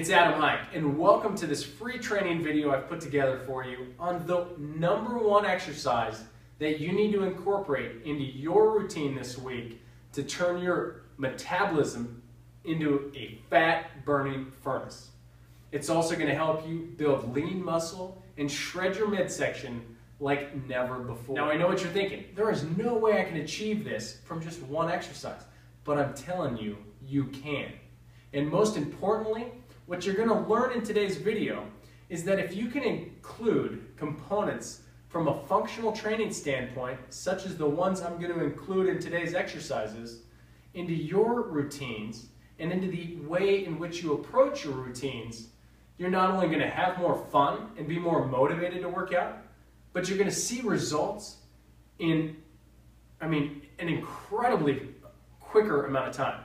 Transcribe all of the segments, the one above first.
It's Adam Hike, and welcome to this free training video I've put together for you on the #1 exercise that you need to incorporate into your routine this week to turn your metabolism into a fat-burning furnace. It's also going to help you build lean muscle and shred your midsection like never before. Now I know what you're thinking. There is no way I can achieve this from just one exercise, but I'm telling you, you can. And most importantly, what you're going to learn in today's video is that if you can include components from a functional training standpoint, such as the ones I'm going to include in today's exercises, into your routines and into the way in which you approach your routines, you're not only going to have more fun and be more motivated to work out, but you're going to see results in, an incredibly quicker amount of time,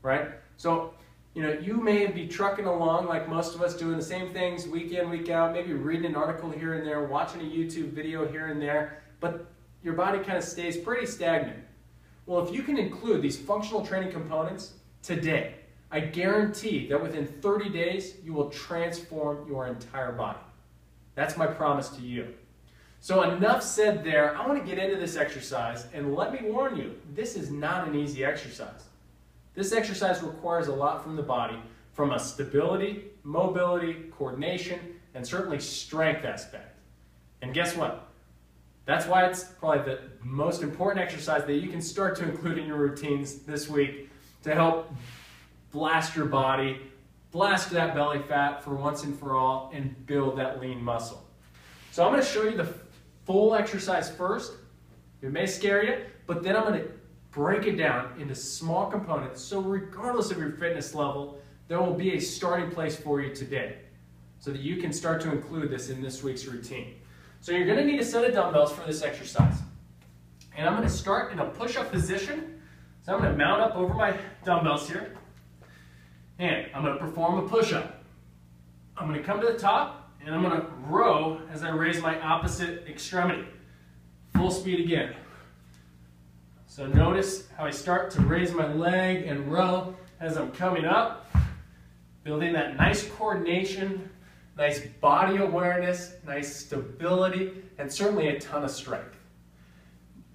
right? So, you may be trucking along like most of us, doing the same things week in, week out, maybe reading an article here and there, watching a YouTube video here and there, but your body kind of stays pretty stagnant. Well, if you can include these functional training components today, I guarantee that within 30 days, you will transform your entire body. That's my promise to you. So enough said there. I want to get into this exercise, and let me warn you, this is not an easy exercise. This exercise requires a lot from the body, from a stability, mobility, coordination, and certainly strength aspect. And guess what? That's why it's probably the most important exercise that you can start to include in your routines this week to help blast your body, blast that belly fat for once and for all, and build that lean muscle. So I'm going to show you the full exercise first. It may scare you, but then I'm going to break it down into small components, so regardless of your fitness level, there will be a starting place for you today so that you can start to include this in this week's routine. So you're going to need a set of dumbbells for this exercise. And I'm going to start in a push-up position. So I'm going to mount up over my dumbbells here, and I'm going to perform a push-up. I'm going to come to the top, and I'm going to row as I raise my opposite extremity. Full speed again. So notice how I start to raise my leg and row as I'm coming up, building that nice coordination, nice body awareness, nice stability, and certainly a ton of strength.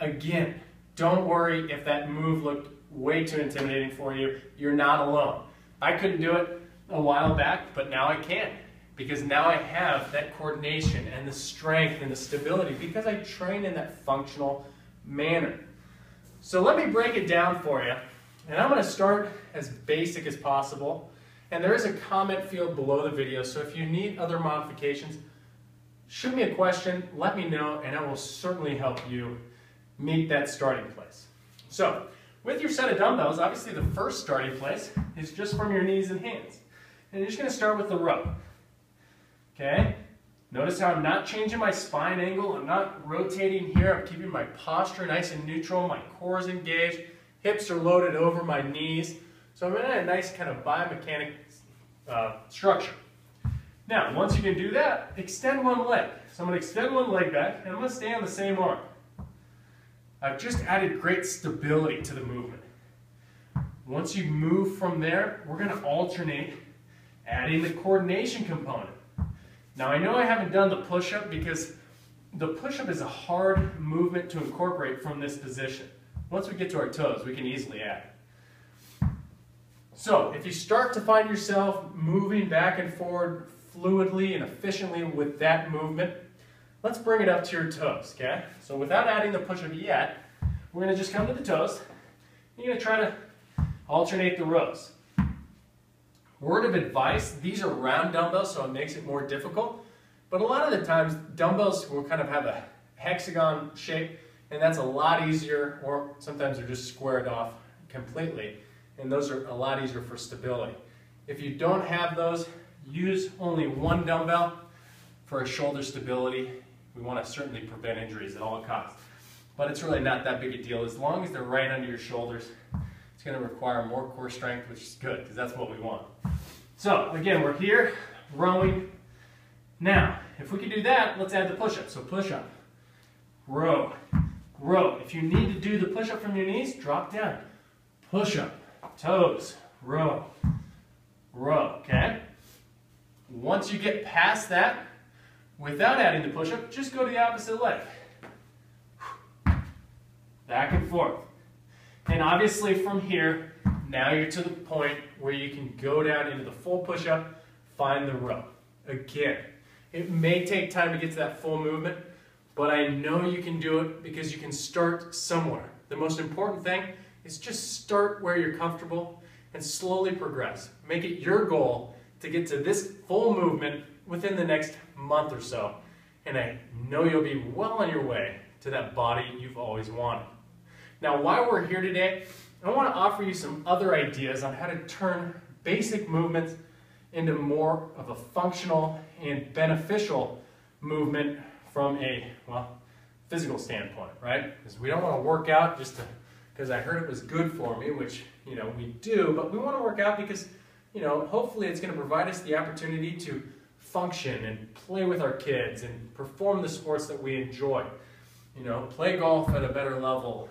Again, don't worry if that move looked way too intimidating for you. You're not alone. I couldn't do it a while back, but now I can, because now I have that coordination and the strength and the stability because I train in that functional manner. So let me break it down for you, and I'm going to start as basic as possible, and there is a comment field below the video, so if you need other modifications, shoot me a question, let me know, and I will certainly help you meet that starting place. So with your set of dumbbells, obviously the first starting place is just from your knees and hands, and you're just going to start with the row. Okay? Notice how I'm not changing my spine angle, I'm not rotating here, I'm keeping my posture nice and neutral, my core is engaged, hips are loaded over my knees, so I'm in a nice kind of biomechanic structure. Now, once you can do that, extend one leg. So I'm going to extend one leg back, and I'm going to stay on the same arm. I've just added great stability to the movement. Once you move from there, we're going to alternate adding the coordination component. Now I know I haven't done the push-up because the push-up is a hard movement to incorporate from this position. Once we get to our toes, we can easily add it. So if you start to find yourself moving back and forward fluidly and efficiently with that movement, let's bring it up to your toes, okay? So without adding the push-up yet, we're going to just come to the toes. You're going to try to alternate the rows. Word of advice, these are round dumbbells, so it makes it more difficult. But a lot of the times, dumbbells will kind of have a hexagon shape, and that's a lot easier, or sometimes they're just squared off completely, and those are a lot easier for stability. If you don't have those, use only one dumbbell for a shoulder stability. We want to certainly prevent injuries at all costs. But it's really not that big a deal. As long as they're right under your shoulders, it's going to require more core strength, which is good, because that's what we want. So, again, we're here, rowing. Now, if we can do that, let's add the push-up. So push-up, row, row. If you need to do the push-up from your knees, drop down. Push-up, toes, row, row, okay? Once you get past that, without adding the push-up, just go to the opposite leg. Back and forth. And obviously from here, now you're to the point where you can go down into the full push-up, find the row. Again, it may take time to get to that full movement, but I know you can do it because you can start somewhere. The most important thing is just start where you're comfortable and slowly progress. Make it your goal to get to this full movement within the next month or so. And I know you'll be well on your way to that body you've always wanted. Now, while we're here today, I want to offer you some other ideas on how to turn basic movements into more of a functional and beneficial movement from a, well, physical standpoint, right? Because we don't want to work out just because I heard it was good for me, which, you know, we do, but we want to work out because, you know, hopefully it's going to provide us the opportunity to function and play with our kids and perform the sports that we enjoy. You know, play golf at a better level,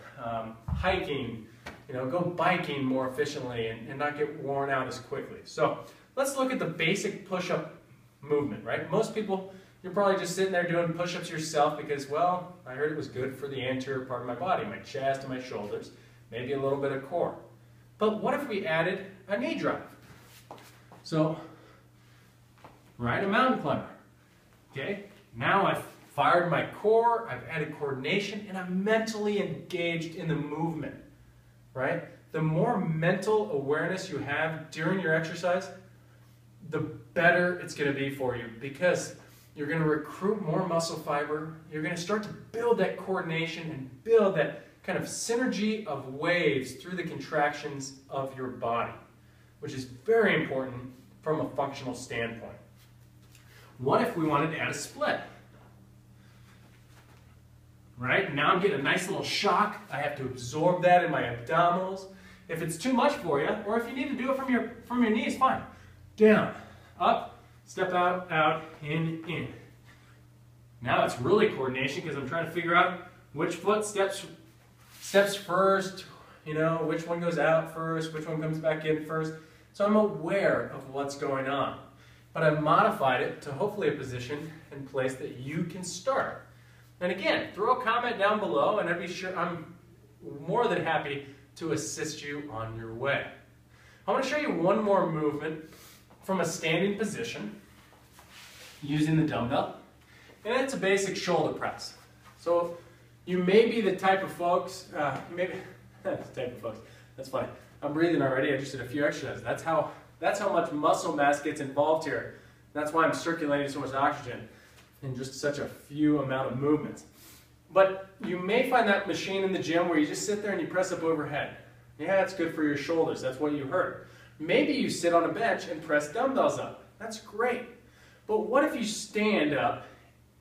hiking, you know, go biking more efficiently and not get worn out as quickly. So let's look at the basic push-up movement, right? Most people, you're probably just sitting there doing push-ups yourself because, well, I heard it was good for the anterior part of my body, my chest and my shoulders, maybe a little bit of core. But what if we added a knee drive? So, right, a mountain climber, okay? Now I've fired my core, I've added coordination, and I'm mentally engaged in the movement, right? The more mental awareness you have during your exercise, the better it's going to be for you because you're going to recruit more muscle fiber, you're going to start to build that coordination and build that kind of synergy of waves through the contractions of your body, which is very important from a functional standpoint. What if we wanted to add a split? Right? Now I'm getting a nice little shock. I have to absorb that in my abdominals. If it's too much for you, or if you need to do it from your knees, fine. Down, up, step out, out, in. Now it's really coordination because I'm trying to figure out which foot steps first, you know, which one goes out first, which one comes back in first. So I'm aware of what's going on. But I've modified it to hopefully a position and place that you can start. And again, throw a comment down below and I'm more than happy to assist you on your way. I want to show you one more movement from a standing position using the dumbbell. And it's a basic shoulder press. So you may be the type of folks, that's funny. I'm breathing already, I just did a few exercises. That's how much muscle mass gets involved here. That's why I'm circulating so much oxygen in just such a few amount of movements. But you may find that machine in the gym where you just sit there and you press up overhead. Yeah, that's good for your shoulders, that's what you heard. Maybe you sit on a bench and press dumbbells up. That's great. But what if you stand up,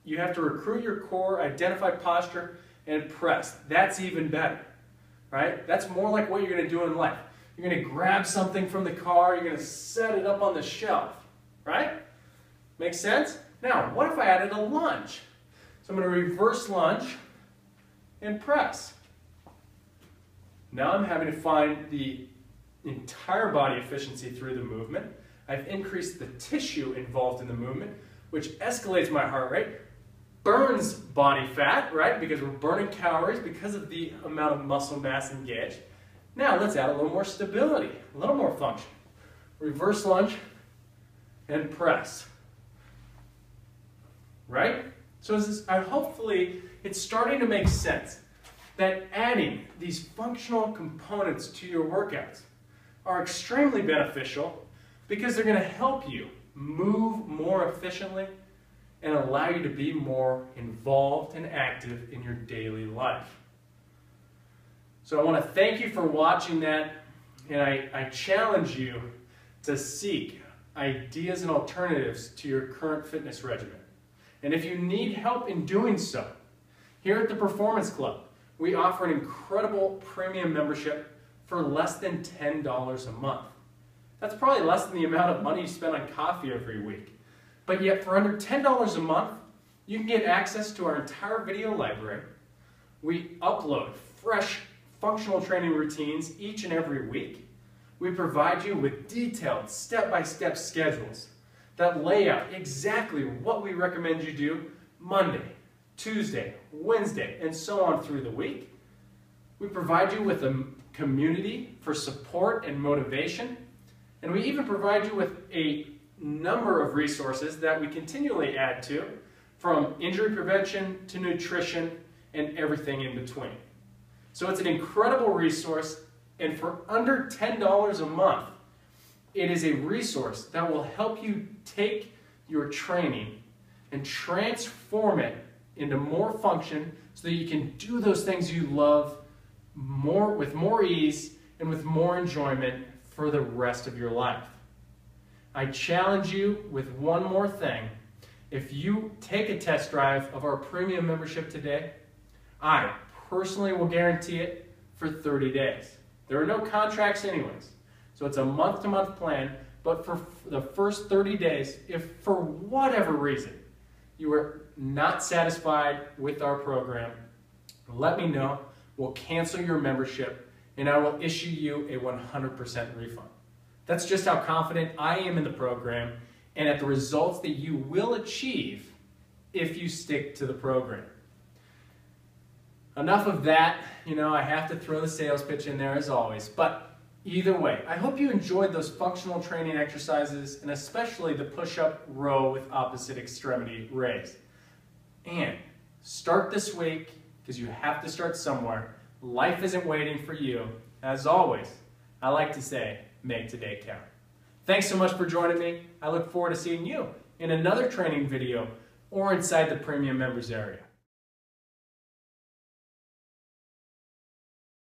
you have to recruit your core, identify posture, and press. That's even better, right? That's more like what you're going to do in life. You're going to grab something from the car, you're going to set it up on the shelf, right? Make sense? Now, what if I added a lunge? So I'm going to reverse lunge and press. Now I'm having to find the entire body efficiency through the movement. I've increased the tissue involved in the movement, which escalates my heart rate, burns body fat, right? Because we're burning calories because of the amount of muscle mass engaged. Now let's add a little more stability, a little more function. Reverse lunge and press. Right? So hopefully it's starting to make sense that adding these functional components to your workouts are extremely beneficial because they're going to help you move more efficiently and allow you to be more involved and active in your daily life. So I want to thank you for watching that, and I challenge you to seek ideas and alternatives to your current fitness regimen. And if you need help in doing so, here at the Performance Club, we offer an incredible premium membership for less than $10 a month. That's probably less than the amount of money you spend on coffee every week. But yet for under $10 a month, you can get access to our entire video library. We upload fresh functional training routines each and every week. We provide you with detailed step-by-step schedules that lay out exactly what we recommend you do Monday, Tuesday, Wednesday, and so on through the week. We provide you with a community for support and motivation, and we even provide you with a number of resources that we continually add to, from injury prevention to nutrition and everything in between. So it's an incredible resource, and for under $10 a month, it is a resource that will help you take your training and transform it into more function so that you can do those things you love with more ease and with more enjoyment for the rest of your life. I challenge you with one more thing. If you take a test drive of our premium membership today, I personally will guarantee it for 30 days. There are no contracts anyways, so it's a month-to-month plan, but for the first 30 days, if for whatever reason you are not satisfied with our program, let me know. We'll cancel your membership and I will issue you a 100% refund. That's just how confident I am in the program and at the results that you will achieve if you stick to the program. Enough of that. I have to throw the sales pitch in there as always, but either way, I hope you enjoyed those functional training exercises and especially the push-up row with opposite extremity raise. And start this week, because you have to start somewhere. Life isn't waiting for you. As always, I like to say, make today count. Thanks so much for joining me. I look forward to seeing you in another training video or inside the premium members area.